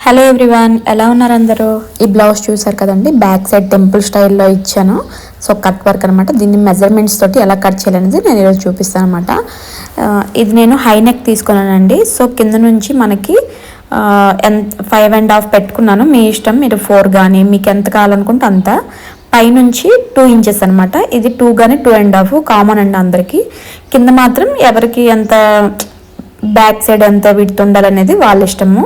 Hello everyone, ఎలా ఉన్నారు అందరూ? ఈ బ్లౌజ్ చూసారు కదండి, బ్యాక్ సైడ్ టెంపుల్ స్టైల్లో ఇచ్చాను. సో కట్ వర్క్ అనమాట. దీన్ని మెజర్మెంట్స్ తోటి ఎలా కట్ చేయాలనేది నేను ఈరోజు చూపిస్తాను అనమాట. ఇది నేను హై నెక్ తీసుకున్నానండి. సో కింద నుంచి మనకి 5.5 పెట్టుకున్నాను. మీ ఇష్టం, మీరు 4 కానీ మీకు ఎంత కావాలనుకుంటే అంత. పైనుంచి 2 ఇంచెస్ అనమాట. ఇది 2 కానీ 2.5 కామన్ అండి అందరికీ. కింద మాత్రం ఎవరికి ఎంత బ్యాక్ సైడ్ ఎంత విడ్త్ ఉండాలనేది వాళ్ళ ఇష్టము.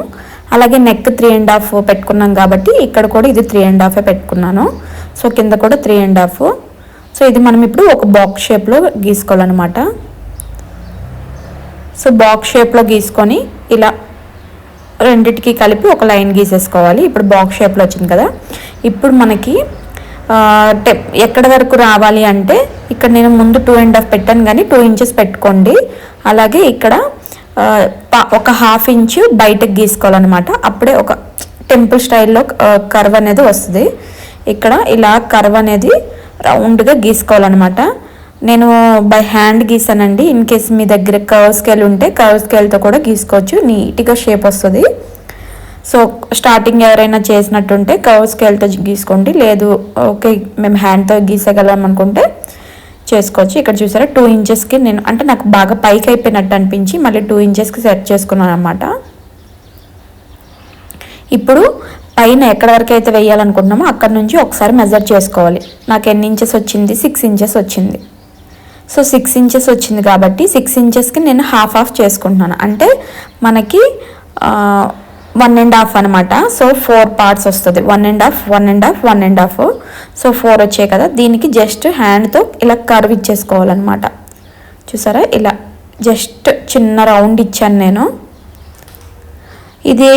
అలాగే నెక్ 3.5 పెట్టుకున్నాం కాబట్టి ఇక్కడ కూడా ఇది 3.5 పెట్టుకున్నాను. సో కింద కూడా 3.5. సో ఇది మనం ఇప్పుడు ఒక బాక్స్ షేప్లో గీసుకోవాలన్నమాట. సో బాక్స్ షేప్లో గీసుకొని ఇలా రెండిటికి కలిపి ఒక లైన్ గీసేసుకోవాలి. ఇప్పుడు బాక్స్ షేప్లో వచ్చింది కదా. ఇప్పుడు మనకి ఎక్కడ వరకు రావాలి అంటే ఇక్కడ నేను ముందు 2.5 పెట్టాను కానీ 2 ఇంచెస్ పెట్టుకోండి. అలాగే ఇక్కడ ఒక 1/2 ఇంచు బయటకు గీసుకోవాలన్నమాట. అప్పుడే ఒక టెంపుల్ స్టైల్లో కర్వ్ అనేది వస్తుంది. ఇక్కడ ఇలా కర్వ్ అనేది రౌండ్గా గీసుకోవాలన్నమాట. నేను బై హ్యాండ్ గీసానండి. ఇన్ కేస్ మీ దగ్గర కర్వ్ స్కేల్ ఉంటే కర్వ్ స్కేల్తో కూడా గీసుకోవచ్చు, నీట్గా షేప్ వస్తుంది. సో స్టార్టింగ్ ఎవరైనా చేసినట్టుంటే కర్వ్ స్కేల్తో గీసుకోండి. లేదు ఓకే మేము హ్యాండ్తో గీసగలం అనుకుంటే చేసుకోవచ్చు. ఇక్కడ చూసారా 2 ఇంచెస్కి నేను అంటే నాకు బాగా పైకి అయిపోయినట్టు అనిపించి మళ్ళీ 2 ఇంచెస్కి సెట్ చేసుకున్నాను అనమాట. ఇప్పుడు పైన ఎక్కడ వరకు అయితే వేయాలనుకుంటున్నామో అక్కడ నుంచి ఒకసారి మెజర్ చేసుకోవాలి. నాకు ఎన్ని ఇంచెస్ వచ్చింది? 6 ఇంచెస్ వచ్చింది. సో 6 ఇంచెస్ వచ్చింది కాబట్టి 6 ఇంచెస్కి నేను హాఫ్ చేసుకుంటున్నాను. అంటే మనకి 1.5 అనమాట. సో 4 పార్ట్స్ వస్తుంది. 1.5 1.5 1.5. సో 4 వచ్చాయి కదా. దీనికి జస్ట్ హ్యాండ్తో ఇలా కర్వ్ ఇచ్చేసుకోవాలన్నమాట. చూసారా, ఇలా జస్ట్ చిన్న రౌండ్ ఇచ్చాను నేను. ఇది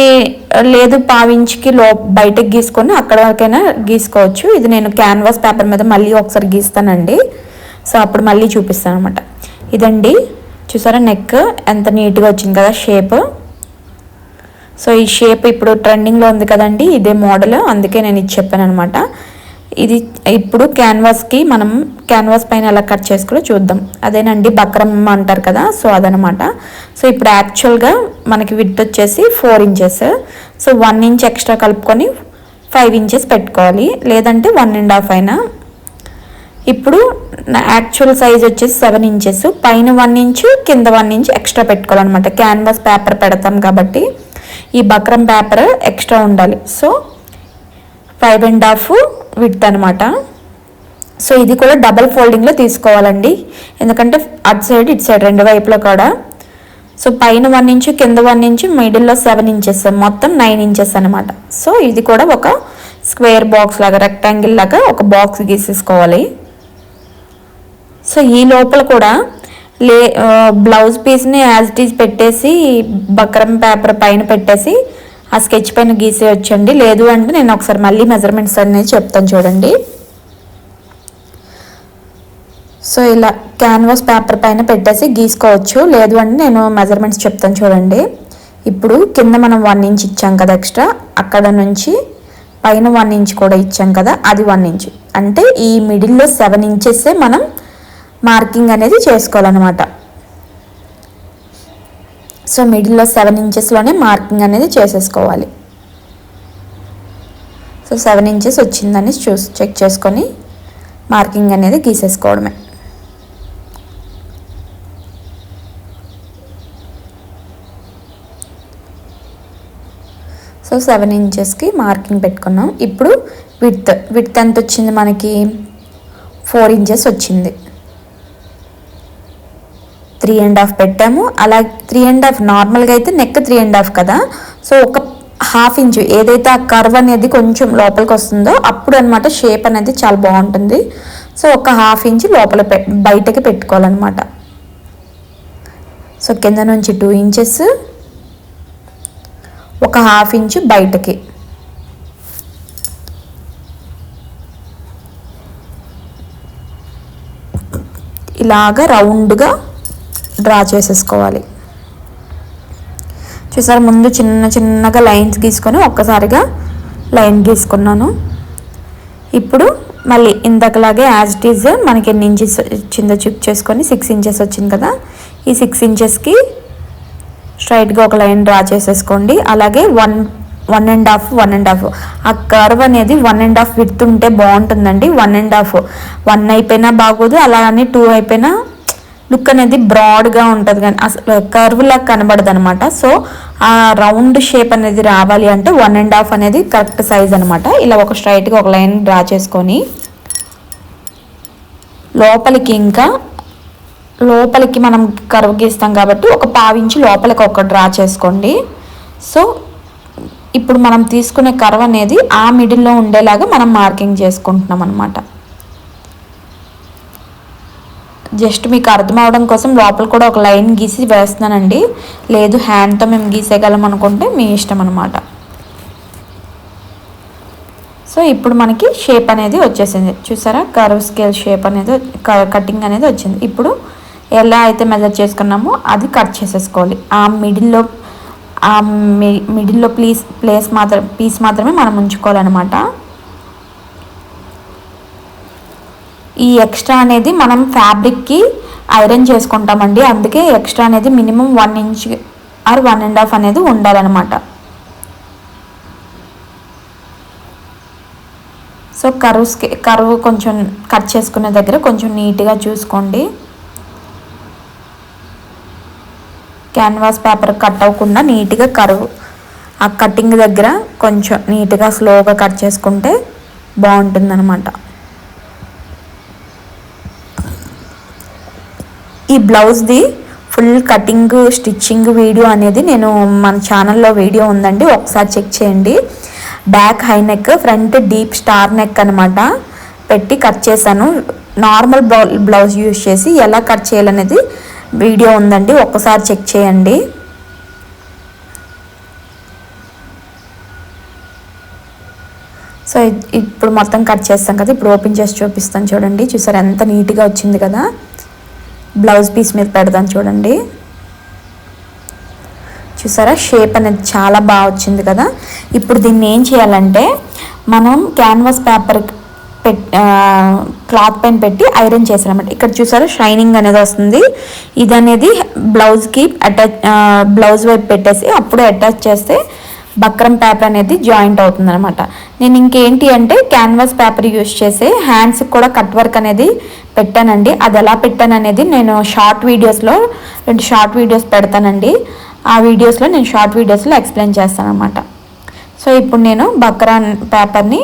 లేదు 1/2 ఇంచుకి బయటకు గీసుకొని అక్కడ వరకైనా గీసుకోవచ్చు. ఇది నేను క్యాన్వాస్ పేపర్ మీద మళ్ళీ ఒకసారి గీస్తానండి. సో అప్పుడు మళ్ళీ చూపిస్తాను అనమాట. ఇదండి చూసారా, నెక్ ఎంత నీట్గా వచ్చింది కదా షేప్. సో ఈ షేప్ ఇప్పుడు ట్రెండింగ్లో ఉంది కదండి, ఇదే మోడల్, అందుకే నేను ఇది చెప్పాను అనమాట. ఇది ఇప్పుడు క్యాన్వాస్కి మనం క్యాన్వాస్ పైన ఎలా కట్ చేసుకోవాలో చూద్దాం. అదేనండి బక్రం అంటారు కదా, సో అదనమాట. సో ఇప్పుడు యాక్చువల్గా మనకి విడ్త్ వచ్చేసి 4 ఇంచెస్. సో 1 ఇంచ్ ఎక్స్ట్రా కలుపుకొని 5 ఇంచెస్ పెట్టుకోవాలి, లేదంటే 1.5 అయినా. ఇప్పుడు యాక్చువల్ సైజ్ వచ్చేసి 7 ఇంచెస్. పైన 1 ఇంచు కింద 1 ఇంచ్ ఎక్స్ట్రా పెట్టుకోవాలన్నమాట. క్యాన్వాస్ పేపర్ పెడతాం కాబట్టి ఈ బక్రం పేపర్ ఎక్స్ట్రా ఉండాలి. సో 5.5 విడ్త్ అనమాట. సో ఇది కూడా డబల్ ఫోల్డింగ్లో తీసుకోవాలండి, ఎందుకంటే అటు సైడ్ ఇటు సైడ్ రెండు వైపులో కూడా. సో పైన 1 ఇంచు కింద 1 ఇంచు మిడిల్లో 7 ఇంచెస్, మొత్తం 9 ఇంచెస్ అనమాట. సో ఇది కూడా ఒక స్క్వేర్ బాక్స్ లాగా రెక్టాంగిల్ లాగా ఒక బాక్స్ గీసేసుకోవాలి. సో ఈ లోపల కూడా బ్లౌజ్ పీస్ని యాజ్ ఇట్ ఈజ్ పెట్టేసి బక్రం పేపర్ పైన పెట్టేసి ఆ స్కెచ్ పైన గీసే వచ్చండి. లేదు అంటే నేను ఒకసారి మళ్ళీ మెజర్మెంట్స్ అనేది చెప్తాను చూడండి. సో ఇలా క్యాన్వాస్ పేపర్ పైన పెట్టేసి గీసుకోవచ్చు, లేదు అంటే నేను మెజర్మెంట్స్ చెప్తాను చూడండి. ఇప్పుడు కింద మనం 1 ఇంచ్ ఇచ్చాం కదా ఎక్స్ట్రా, అక్కడ నుంచి పైన 1 ఇంచ్ కూడా ఇచ్చాం కదా, అది 1 ఇంచ్. అంటే ఈ మిడిల్లో 7 ఇంచెస్ మనం మార్కింగ్ అనేది చేసుకోవాలన్నమాట. సో మిడిల్లో 7 ఇంచెస్లోనే మార్కింగ్ అనేది చేసేసుకోవాలి. సో 7 ఇంచెస్ వచ్చిందని చెక్ చేసుకొని మార్కింగ్ అనేది గీసేసుకోవడమే. సో 7 ఇంచెస్కి మార్కింగ్ పెట్టుకున్నాం. ఇప్పుడు విడ్త్ ఎంత వచ్చింది మనకి? 4 ఇంచెస్ వచ్చింది. 3.5 పెట్టాము. అలా 3.5 నార్మల్గా అయితే నెక్ 3.5 కదా. సో ఒక 1/2 ఇంచు ఏదైతే ఆ కర్వ్ అనేది కొంచెం లోపలికి వస్తుందో అప్పుడు అనమాట షేప్ అనేది చాలా బాగుంటుంది. సో ఒక 1/2 ఇంచు లోపల బయటకి పెట్టుకోవాలన్నమాట. సో కింద నుంచి 2 ఇంచెస్, ఒక 1/2 ఇంచు బయటకి. ఇలాగా రౌండ్గా డ్రా చేసేసుకోవాలి. చూసారు, ముందు చిన్నగా లైన్స్ గీసుకొని ఒక్కసారిగా లైన్ గీసుకున్నాను. ఇప్పుడు మళ్ళీ ఇంతకులాగే యాజ్ ఇట్ ఈజ్ మనకి ఎన్ని ఇంచెస్ వచ్చిందో చెక్ చేసుకొని 6 ఇంచెస్ వచ్చింది కదా, ఈ 6 ఇంచెస్కి స్ట్రైట్గా ఒక లైన్ డ్రా చేసేసుకోండి. అలాగే 1.5 ఆ కర్వ్ అనేది 1.5 విడ్త్ ఉంటే బాగుంటుందండి. 1.5 1 అయిపోయినా బాగోదు, అలా అని 2 అయిపోయినా లుక్ అనేది బ్రాడ్గా ఉంటుంది కానీ అసలు కర్వ్ లాగా కనబడదు అనమాట. సో ఆ రౌండ్ షేప్ అనేది రావాలి అంటే 1.5 అనేది కరెక్ట్ సైజ్ అనమాట. ఇలా ఒక స్ట్రైట్గా ఒక లైన్ డ్రా చేసుకొని లోపలికి మనం కర్వ్ గీస్తాం కాబట్టి ఒక 1/2 ఇంచు లోపలికి ఒక డ్రా చేసుకోండి. సో ఇప్పుడు మనం తీసుకునే కర్వ్ అనేది ఆ మిడిల్లో ఉండేలాగా మనం మార్కింగ్ చేసుకుంటున్నాం అనమాట. జస్ట్ మీకు అర్థం అవడం కోసం లోపల కూడా ఒక లైన్ గీసి వేస్తున్నానండి. లేదు హ్యాండ్తో మేము గీసేయగలం అనుకుంటే మీ ఇష్టం అనమాట. సో ఇప్పుడు మనకి షేప్ అనేది వచ్చేసింది చూసారా, కర్వ్ స్కేల్ షేప్ అనేది కటింగ్ అనేది వచ్చింది. ఇప్పుడు ఎలా అయితే మెజర్ చేసుకున్నామో అది కట్ చేసేసుకోవాలి. ఆ మిడిల్లో పీస్ మాత్రమే మనం ఉంచుకోవాలన్నమాట. ఈ ఎక్స్ట్రా అనేది మనం ఫ్యాబ్రిక్కి ఐరన్ చేసుకుంటామండి, అందుకే ఎక్స్ట్రా అనేది మినిమం 1 ఇంచ్ ఆర్ 1.5 అనేది ఉండాలన్నమాట. సో కర్వ్ కొంచెం కట్ చేసుకునే దగ్గర కొంచెం నీట్గా చూసుకోండి. క్యాన్వాస్ పేపర్ కట్ అవ్వకుండా నీట్గా కర్వ్ ఆ కటింగ్ దగ్గర కొంచెం నీట్గా స్లోగా కట్ చేసుకుంటే బాగుంటుందన్నమాట. ఈ బ్లౌజ్ది ఫుల్ కటింగ్ స్టిచ్చింగ్ వీడియో అనేది నేను మన ఛానల్లో వీడియో ఉందండి, ఒకసారి చెక్ చేయండి. Back high neck, front deep star neck అనమాట పెట్టి కట్ చేశాను. నార్మల్ బ్లౌజ్ యూజ్ చేసి ఎలా కట్ చేయాలనేది వీడియో ఉందండి, ఒక్కసారి చెక్ చేయండి. సో ఇప్పుడు మొత్తం కట్ చేస్తాం కదా, ఇప్పుడు ఓపెన్ చేసి చూపిస్తాను చూడండి. చూసారు ఎంత నీట్గా వచ్చింది కదా. బ్లౌజ్ పీస్ మీద పెడదాం చూడండి. చూసారా షేప్ అనేది చాలా బాగా వచ్చింది కదా. ఇప్పుడు దీన్ని ఏం చేయాలంటే మనం క్యాన్వాస్ పేపర్ క్లాత్ పైన పెట్టి ఐరన్ చేసారన్నమాట. ఇక్కడ చూసారా షైనింగ్ అనేది వస్తుంది. ఇది అనేది బ్లౌజ్కి బ్లౌజ్ వైపు పెట్టేసి అప్పుడు అటాచ్ చేస్తే బక్రం పేపర్ అనేది జాయింట్ అవుతుంది అనమాట. నేను ఇంకేంటి అంటే క్యాన్వాస్ పేపర్ యూజ్ చేసి హ్యాండ్స్కి కూడా కట్ వర్క్ అనేది పెట్టానండి. అది ఎలా పెట్టాను అనేది నేను 2 షార్ట్ వీడియోస్ పెడతానండి. ఆ వీడియోస్లో నేను షార్ట్ వీడియోస్లో ఎక్స్ప్లెయిన్ చేస్తాను అనమాట. సో ఇప్పుడు నేను బక్రాన్ పేపర్ని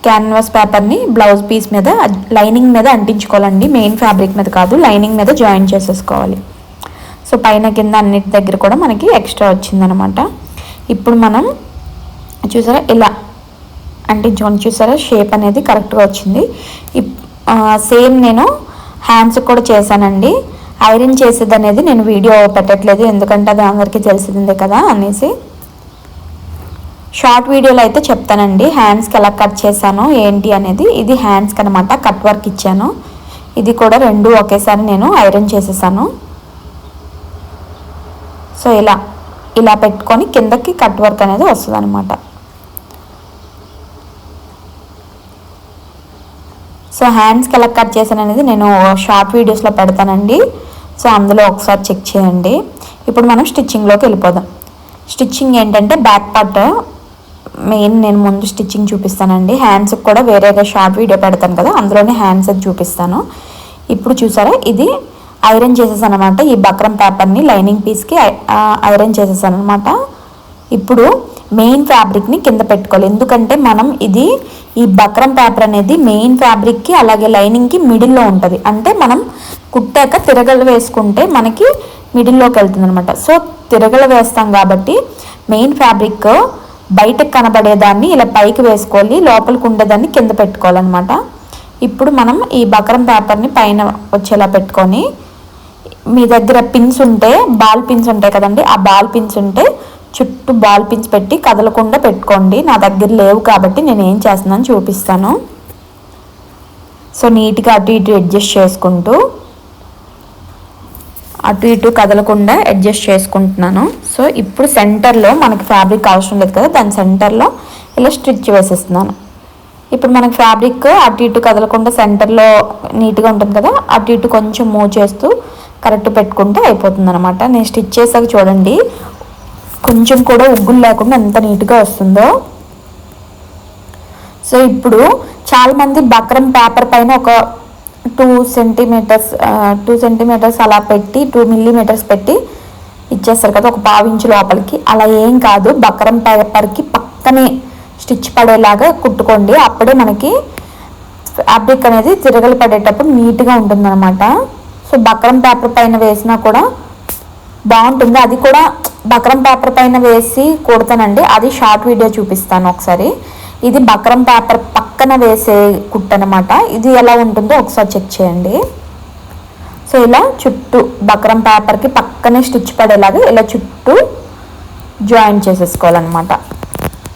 క్యాన్వాస్ పేపర్ని బ్లౌజ్ పీస్ మీద లైనింగ్ మీద అంటించుకోవాలండి, మెయిన్ ఫ్యాబ్రిక్ మీద కాదు, లైనింగ్ మీద జాయిన్ చేసేసుకోవాలి. సో పైన కింద అన్నిటి దగ్గర కూడా మనకి ఎక్స్ట్రా వచ్చిందనమాట. ఇప్పుడు మనం చూసారా ఇలా అంటించుకొని చూసారా షేప్ అనేది కరెక్ట్గా వచ్చింది. సేమ్ నేను హ్యాండ్స్కి కూడా చేశానండి. ఐరన్ చేసేది అనేది నేను వీడియో పెట్టట్లేదు, ఎందుకంటే అది అందరికీ తెలిసిందే కదా అనేసి. షార్ట్ వీడియోలో అయితే చెప్తానండి హ్యాండ్స్కి ఎలా కట్ చేశాను ఏంటి అనేది. ఇది హ్యాండ్స్కి అనమాట కట్ వర్క్ ఇచ్చాను. ఇది కూడా 2 ఒకేసారి నేను ఐరన్ చేసేసాను. సో ఇలా పెట్టుకొని కిందకి కట్ వర్క్ అనేది వస్తుంది అనమాట. సో హ్యాండ్స్కి ఎలా కట్ చేశాను అనేది నేను షార్ట్ వీడియోస్లో పెడతానండి. సో అందులో ఒకసారి చెక్ చేయండి. ఇప్పుడు మనం స్టిచ్చింగ్లోకి వెళ్ళిపోదాం. స్టిచ్చింగ్ ఏంటంటే బ్యాక్ పార్ట్ మెయిన్ నేను ముందు స్టిచ్చింగ్ చూపిస్తానండి. హ్యాండ్స్కి కూడా వేరేగా షార్ట్ వీడియో పెడతాను కదా, అందులోనే హ్యాండ్స్ అది చూపిస్తాను. ఇప్పుడు చూసారా ఇది ఐరన్ చేసేసాను అనమాట. ఈ బక్రం పేపర్ని లైనింగ్ పీస్కి ఐరన్ చేసేసాను అనమాట. ఇప్పుడు మెయిన్ ఫ్యాబ్రిక్ని కింద పెట్టుకోవాలి, ఎందుకంటే మనం ఈ బక్రం పేపర్ అనేది మెయిన్ ఫ్యాబ్రిక్కి అలాగే లైనింగ్కి మిడిల్లో ఉంటుంది. అంటే మనం కుట్టాక తిరగలు వేసుకుంటే మనకి మిడిల్లోకి వెళ్తుంది అనమాట. సో తిరగలు వేస్తాం కాబట్టి మెయిన్ ఫ్యాబ్రిక్ బయటకు కనబడేదాన్ని ఇలా పైకి వేసుకోవాలి, లోపలికి ఉండేదాన్ని కింద పెట్టుకోవాలన్నమాట. ఇప్పుడు మనం ఈ బక్రం పేపర్ని పైన వచ్చేలా పెట్టుకొని మీ దగ్గర పిన్స్ ఉంటే బాల్ పిన్స్ ఉంటాయి కదండి, ఆ బాల్ పిన్స్ ఉంటే చుట్టూ బాల్ పిన్స్ పెట్టి కదలకుండా పెట్టుకోండి. నా దగ్గర లేవు కాబట్టి నేను ఏం చేస్తున్నాను చూపిస్తాను. సో నీట్గా అటు ఇటు అడ్జస్ట్ చేసుకుంటూ అటు ఇటు కదలకుండా అడ్జస్ట్ చేసుకుంటున్నాను. సో ఇప్పుడు సెంటర్లో మనకి ఫ్యాబ్రిక్ అవసరం లేదు కదా, దాని సెంటర్లో ఇలా స్టిచ్ వేసేస్తున్నాను. ఇప్పుడు మనకి ఫ్యాబ్రిక్ అటు ఇటు కదలకుండా సెంటర్లో నీట్గా ఉంటుంది కదా, అటు ఇటు కొంచెం మూవ్ చేస్తూ కరెక్ట్ పెట్టుకుంటే అయిపోతుంది అనమాట. నేను స్టిచ్ చేసాక చూడండి కొంచెం కూడా ఉగ్గులు లేకుండా ఎంత నీట్గా వస్తుందో. సో ఇప్పుడు చాలామంది బక్రం పేపర్ పైన ఒక 2 సెంటీమీటర్స్ అలా పెట్టి 2 మిల్లీమీటర్స్ పెట్టి ఇచ్చేస్తారు కదా, ఒక 1/2 ఇంచు లోపలికి. అలా ఏం కాదు, బక్రం పేపర్కి పక్కనే స్టిచ్ పడేలాగా కుట్టుకోండి. అప్పుడే మనకి ఫ్యాబ్రిక్ అనేది తిరగలు పడేటప్పుడు నీట్గా ఉంటుందన్నమాట. సో బక్రం పేపర్ పైన వేసినా కూడా బాగుంటుంది. అది కూడా బక్రం పేపర్ పైన వేసి కుడతానండి, అది షార్ట్ వీడియో చూపిస్తాను ఒకసారి. ఇది బక్రం పేపర్ పక్కన వేసే కుట్టు అనమాట. ఇది ఎలా ఉంటుందో ఒకసారి చెక్ చేయండి. సో ఇలా చుట్టూ బక్రం పేపర్కి పక్కనే స్టిచ్ పడేలాగా ఇలా చుట్టూ జాయిన్ చేసేసుకోవాలన్నమాట.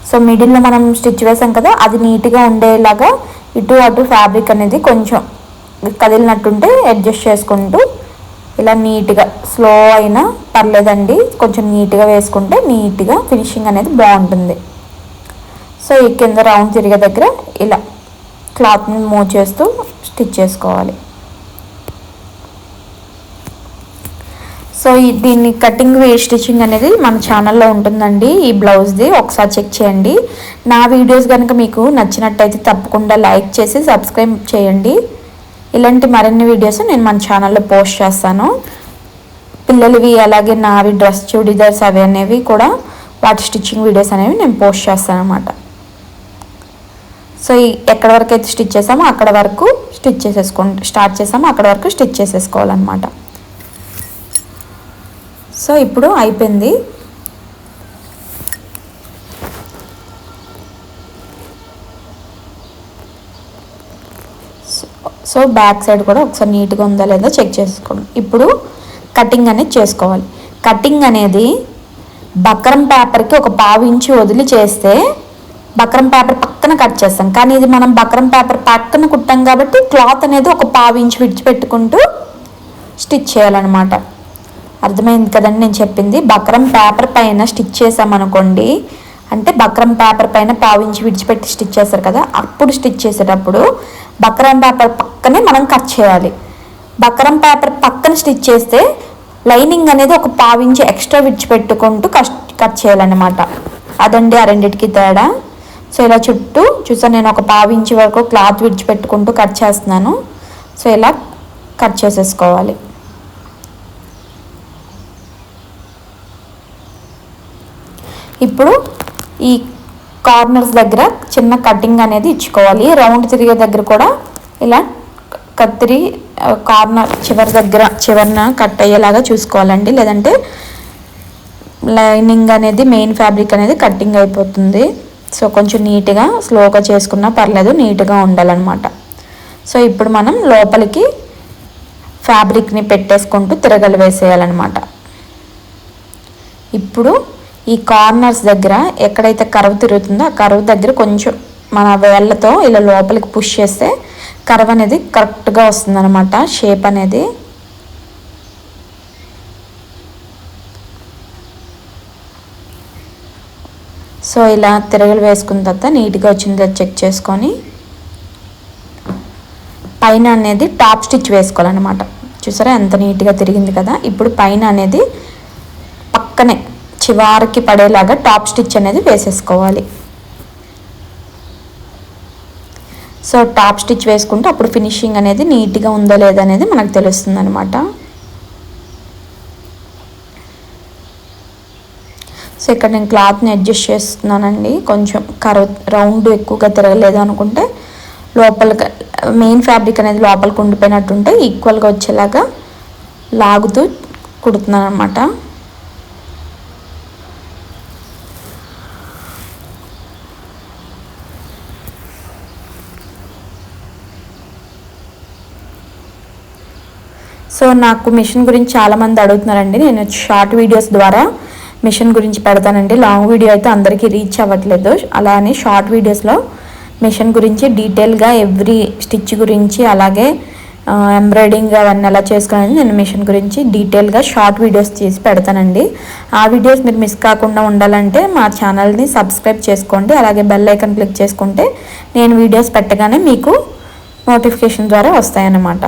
సో మిడిల్లో మనం స్టిచ్ వేసాం కదా, అది నీట్గా ఉండేలాగా ఇటు అటు ఫ్యాబ్రిక్ అనేది కొంచెం కదిలినట్టుంటే అడ్జస్ట్ చేసుకుంటూ ఇలా నీట్గా, స్లో అయినా పర్లేదండి, కొంచెం నీట్గా వేసుకుంటే నీట్గా ఫినిషింగ్ అనేది బాగుంటుంది. సో ఈ కింద రౌండ్ తిరిగే దగ్గర ఇలా క్లాత్ని మూవ్ చేస్తూ స్టిచ్ చేసుకోవాలి. సో దీన్ని కటింగ్ స్టిచ్చింగ్ అనేది మన ఛానల్లో ఉంటుందండి, ఈ బ్లౌజ్ది ఒకసారి చెక్ చేయండి. నా వీడియోస్ కనుక మీకు నచ్చినట్టయితే తప్పకుండా లైక్ చేసి సబ్స్క్రైబ్ చేయండి. ఇలాంటి మరిన్ని వీడియోస్ నేను మన ఛానల్లో పోస్ట్ చేస్తాను. పిల్లలవి అలాగే నావి డ్రెస్ చుడిదార్స్ అవి అనేవి కూడా వాటి స్టిచ్చింగ్ వీడియోస్ అనేవి నేను పోస్ట్ చేస్తాను అన్నమాట. సో ఎక్కడ వరకు అయితే స్టిచ్ చేసామో అక్కడ వరకు స్టిచ్ స్టార్ట్ చేసామో అక్కడ వరకు స్టిచ్ చేసేసుకోవాలన్నమాట. సో ఇప్పుడు అయిపోయింది. సో బ్యాక్ సైడ్ కూడా ఒకసారి నీట్గా ఉందా లేదా చెక్ చేసుకోండి. ఇప్పుడు కటింగ్ అనేది చేసుకోవాలి. కటింగ్ అనేది బక్రం పేపర్కి ఒక 1/2 ఇంచు వదిలి చేస్తే బక్రం పేపర్ పక్కన కట్ చేస్తాం, కానీ ఇది మనం బక్రం పేపర్ పక్కన కుట్టాం కాబట్టి క్లాత్ అనేది ఒక 1/2 ఇంచు విడిచిపెట్టుకుంటూ స్టిచ్ చేయాలన్నమాట. అర్థమైంది కదండి నేను చెప్పింది. బక్రం పేపర్ పైన స్టిచ్ చేసామనుకోండి, అంటే బక్రం పేపర్ పైన 1/2 ఇంచు విడిచిపెట్టి స్టిచ్ చేస్తారు కదా, అప్పుడు స్టిచ్ చేసేటప్పుడు బక్రం పేపర్ పక్కనే మనం కట్ చేయాలి. బక్రం పేపర్ పక్కన స్టిచ్ చేస్తే లైనింగ్ అనేది ఒక 1/2 ఇంచు ఎక్స్ట్రా విడిచిపెట్టుకుంటూ కట్ చేయాలన్నమాట. అదండి ఆ రెండింటికి తేడా. సో ఇలా చుట్టూ చూసా నేను ఒక 1/2 ఇంచు వరకు క్లాత్ విడిచిపెట్టుకుంటూ కట్ చేస్తున్నాను. సో ఇలా కట్ చేసేసుకోవాలి. ఇప్పుడు ఈ కార్నర్స్ దగ్గర చిన్న కటింగ్ అనేది ఇచ్చుకోవాలి. రౌండ్ తిరిగే దగ్గర కూడా ఇలా కత్తిరి కార్నర్ చివరిన కట్ అయ్యేలాగా చూసుకోవాలండి, లేదంటే లైనింగ్ అనేది మెయిన్ ఫ్యాబ్రిక్ అనేది కట్టింగ్ అయిపోతుంది. సో కొంచెం నీట్గా స్లోగా చేసుకున్నా పర్లేదు, నీట్గా ఉండాలన్నమాట. సో ఇప్పుడు మనం లోపలికి ఫ్యాబ్రిక్ని పెట్టేసుకుంటూ తిరగలు వేసేయాలన్నమాట. ఇప్పుడు ఈ కార్నర్స్ దగ్గర ఎక్కడైతే కర్వ్ తిరుగుతుందో ఆ కర్వ్ దగ్గర కొంచెం మన వేళ్ళతో ఇలా లోపలికి పుష్ చేస్తే కర్వ్ అనేది కరెక్ట్గా వస్తుంది అనమాట, షేప్ అనేది. సో ఇలా తిరగలు వేసుకున్న తర్వాత నీట్గా వచ్చిందో చెక్ చేసుకొని పైన అనేది టాప్ స్టిచ్ వేసుకోవాలన్నమాట. చూసారా ఎంత నీట్గా తిరిగింది కదా. ఇప్పుడు పైన అనేది పక్కనే చివరికి పడేలాగా టాప్ స్టిచ్ అనేది వేసేసుకోవాలి. సో టాప్ స్టిచ్ వేసుకుంటే అప్పుడు ఫినిషింగ్ అనేది నీట్గా ఉందో లేదో అనేది మనకు తెలుస్తుంది అనమాట. సో ఇక్కడ నేను క్లాత్ని అడ్జస్ట్ చేస్తున్నానండి. కొంచెం రౌండ్ ఎక్కువగా తిరగలేదు అనుకుంటే లోపలికి మెయిన్ ఫ్యాబ్రిక్ అనేది లోపలికి ఉండిపోయినట్టుంటే ఈక్వల్గా వచ్చేలాగా లాగుతూ కుడుతున్నాను అనమాట. సో నాకు మిషన్ గురించి చాలామంది అడుగుతున్నారండి. నేను షార్ట్ వీడియోస్ ద్వారా మిషన్ గురించి పెడతానండి. లాంగ్ వీడియో అయితే అందరికీ రీచ్ అవ్వట్లేదు. అలా అని షార్ట్ వీడియోస్లో మిషన్ గురించి డీటెయిల్గా ఎవ్రీ స్టిచ్ గురించి అలాగే ఎంబ్రాయిడింగ్ అవన్నీ ఎలా చేసుకోవాలని నేను మిషన్ గురించి డీటెయిల్గా షార్ట్ వీడియోస్ చేసి పెడతానండి. ఆ వీడియోస్ మీరు మిస్ కాకుండా ఉండాలంటే మా ఛానల్ని సబ్స్క్రైబ్ చేసుకోండి. అలాగే బెల్ ఐకాన్ క్లిక్ చేసుకుంటే నేను వీడియోస్ పెట్టగానే మీకు నోటిఫికేషన్ ద్వారా వస్తాయన్నమాట.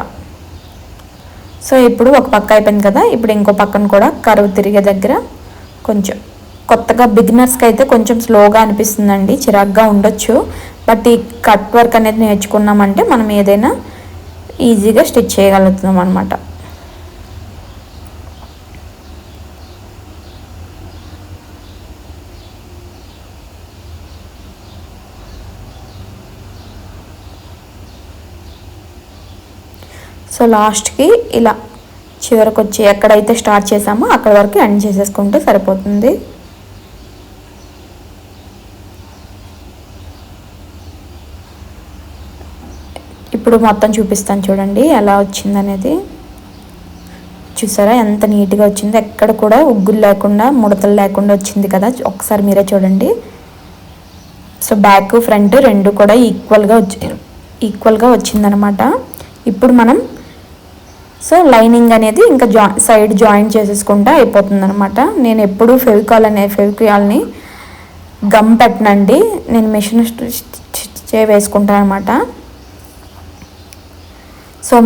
సో ఇప్పుడు ఒక పక్క అయిపోయింది కదా, ఇప్పుడు ఇంకో పక్కన కూడా కర్వ్ తిరిగే దగ్గర కొంచెం కొత్తగా బిగినర్స్కి అయితే కొంచెం స్లోగా అనిపిస్తుందండి, చిరాగ్గా ఉండొచ్చు. బట్ ఈ కట్ వర్క్ అనేది నేర్చుకున్నామంటే మనం ఏదైనా ఈజీగా స్టిచ్ చేయగలుగుతున్నాం అనమాట. సో లాస్ట్కి ఇలా చివరికి వచ్చి ఎక్కడైతే స్టార్ట్ చేసామో అక్కడ వరకు ఎండ్ చేసేసుకుంటే సరిపోతుంది. ఇప్పుడు మొత్తం చూపిస్తాను చూడండి ఎలా వచ్చిందనేది. చూసారా ఎంత నీట్గా వచ్చింది, ఎక్కడ కూడా ఉగ్గులు లేకుండా ముడతలు లేకుండా వచ్చింది కదా, ఒకసారి మీరే చూడండి. సో బ్యాక్ ఫ్రంట్ రెండు కూడా ఈక్వల్గా వచ్చిందనమాట. ఇప్పుడు మనం సో లైనింగ్ అనేది ఇంకా సైడ్ జాయిన్ చేసేసుకుంటే అయిపోతుంది అనమాట. నేను ఎప్పుడు ఫెవికాల్ని గమ్ పెట్టనండి, నేను మిషన్ వేసుకుంటాను అనమాట. సో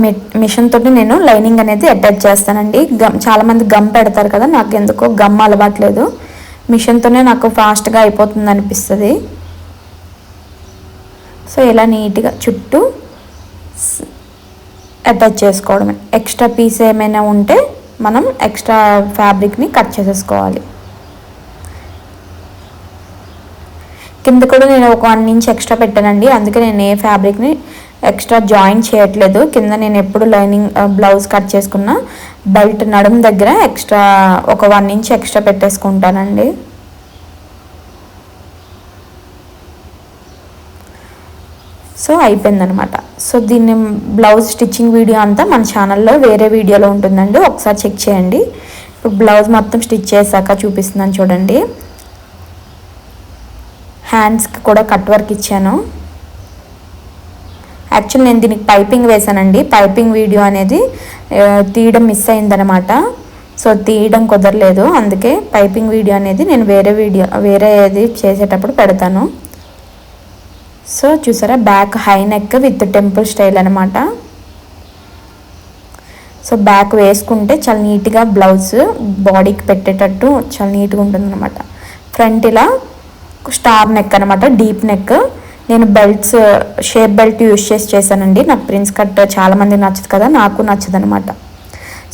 మిషన్ తోటి నేను లైనింగ్ అనేది అటాచ్ చేస్తానండి. చాలామంది గమ్ పెడతారు కదా, నాకు ఎందుకో గమ్ అలవాట్లేదు, మిషన్తోనే నాకు ఫాస్ట్గా అయిపోతుంది అనిపిస్తుంది. సో ఇలా నీట్గా చుట్టూ అటాచ్ చేసుకోవడమే. ఎక్స్ట్రా పీస్ ఏమైనా ఉంటే మనం ఎక్స్ట్రా ఫ్యాబ్రిక్ని కట్ చేసేసుకోవాలి. కింద కూడా నేను ఒక 1 ఇంచ్ ఎక్స్ట్రా పెట్టానండి, అందుకే నేను ఏ ఫ్యాబ్రిక్ని ఎక్స్ట్రా జాయిన్ చేయట్లేదు. కింద నేను ఎప్పుడు లైనింగ్ బ్లౌజ్ కట్ చేసుకున్న బెల్ట్ నడుము దగ్గర ఎక్స్ట్రా ఒక 1 ఇంచ్ ఎక్స్ట్రా పెట్టేసుకుంటానండి. సో అయిపోయిందనమాట. సో దీన్ని బ్లౌజ్ స్టిచ్చింగ్ వీడియో అంతా మన ఛానల్లో వేరే వీడియోలో ఉంటుందండి, ఒకసారి చెక్ చేయండి. ఇప్పుడు బ్లౌజ్ మొత్తం స్టిచ్ చేశాక చూపిస్తున్నాను చూడండి. హ్యాండ్స్కి కూడా కట్ వర్క్ ఇచ్చాను. యాక్చువల్ నేను దీనికి పైపింగ్ వేసానండి, పైపింగ్ వీడియో అనేది తీయడం మిస్ అయిందనమాట. సో తీయడం కుదరలేదు, అందుకే పైపింగ్ వీడియో అనేది నేను వేరేది చేసేటప్పుడు పెడతాను. సో చూసారా back high neck with temple style అనమాట. సో బ్యాక్ వేసుకుంటే చాలా నీట్గా బ్లౌజ్ బాడీకి పెట్టేటట్టు చాలా నీట్గా ఉంటుంది అనమాట. ఫ్రంట్ ఇలా స్టార్ నెక్ అనమాట, డీప్ నెక్. నేను బెల్ట్స్ షేప్ బెల్ట్ యూజ్ చేశానండి, నాకు ప్రిన్స్ కట్ చాలామంది నచ్చదు కదా, నాకు నచ్చదు అనమాట.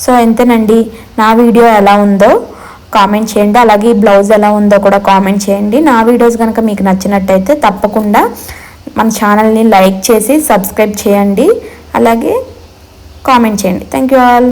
సో అంతేనండి, నా వీడియో ఎలా ఉందో కామెంట్ చేయండి, అలాగే బ్లౌజ్ ఎలా ఉందో కూడా కామెంట్ చేయండి. నా వీడియోస్ కనుక మీకు నచ్చినట్టయితే తప్పకుండా మన ఛానల్ని లైక్ చేసి సబ్స్క్రైబ్ చేయండి, అలాగే కామెంట్ చేయండి. Thank you all.